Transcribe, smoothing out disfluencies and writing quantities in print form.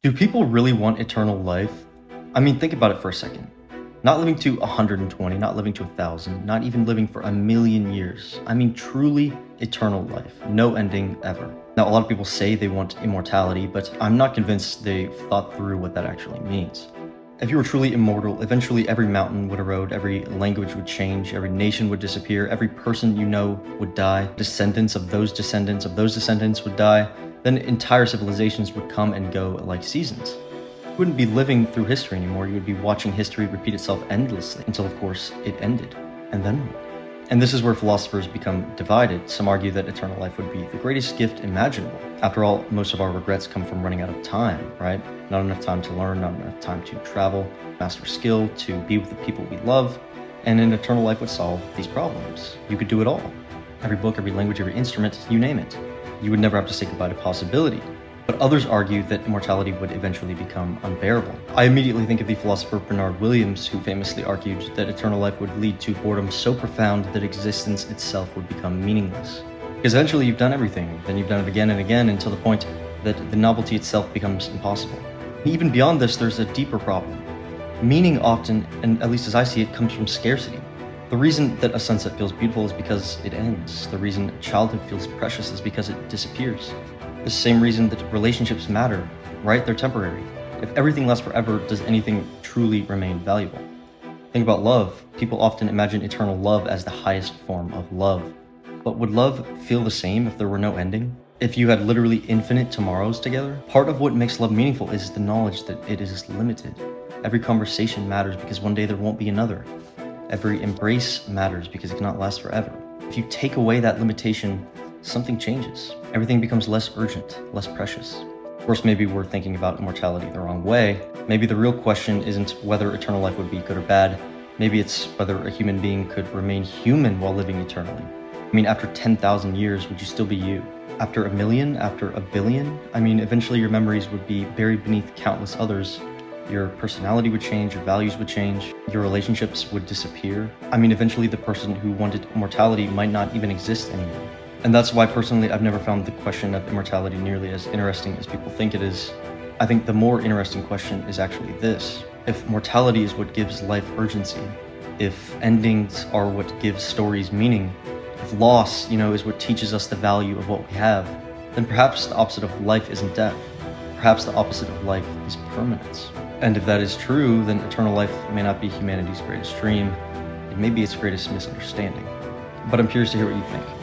Do people really want eternal life? I mean, think about it for a second. Not living to 120, not living to 1,000, not even living for a million years. I mean, truly eternal life, no ending ever. Now, a lot of people say they want immortality, but I'm not convinced they've thought through what that actually means. If you were truly immortal, eventually every mountain would erode, every language would change, every nation would disappear, every person you know would die, descendants of those descendants of those descendants would die, then entire civilizations would come and go like seasons. You wouldn't be living through history anymore, you would be watching history repeat itself endlessly until, of course, it ended. And then what? And this is where philosophers become divided. Some argue that eternal life would be the greatest gift imaginable. After all, most of our regrets come from running out of time, right? Not enough time to learn, not enough time to travel, master skill, to be with the people we love, and an eternal life would solve these problems. You could do it all. Every book, every language, every instrument, you name it. You would never have to say goodbye to possibility. But others argue that immortality would eventually become unbearable. I immediately think of the philosopher Bernard Williams, who famously argued that eternal life would lead to boredom so profound that existence itself would become meaningless. Because eventually you've done everything, then you've done it again and again until the point that the novelty itself becomes impossible. Even beyond this, there's a deeper problem. Meaning often, and at least as I see it, comes from scarcity. The reason that a sunset feels beautiful is because it ends. The reason childhood feels precious is because it disappears. The same reason that relationships matter, right? They're temporary. If everything lasts forever, does anything truly remain valuable? Think about love. People often imagine eternal love as the highest form of love. But would love feel the same if there were no ending? If you had literally infinite tomorrows together? Part of what makes love meaningful is the knowledge that it is limited. Every conversation matters because one day there won't be another. Every embrace matters because it cannot last forever. If you take away that limitation, something changes. Everything becomes less urgent, less precious. Of course, maybe we're thinking about immortality the wrong way. Maybe the real question isn't whether eternal life would be good or bad. Maybe it's whether a human being could remain human while living eternally. I mean, after 10,000 years, would you still be you? After a million? After a billion? I mean, eventually your memories would be buried beneath countless others. Your personality would change, your values would change, your relationships would disappear. I mean, eventually the person who wanted immortality might not even exist anymore. And that's why personally I've never found the question of immortality nearly as interesting as people think it is. I think the more interesting question is actually this. If mortality is what gives life urgency, if endings are what gives stories meaning, if loss, is what teaches us the value of what we have, then perhaps the opposite of life isn't death. Perhaps the opposite of life is permanence. And if that is true, then eternal life may not be humanity's greatest dream. It may be its greatest misunderstanding. But I'm curious to hear what you think.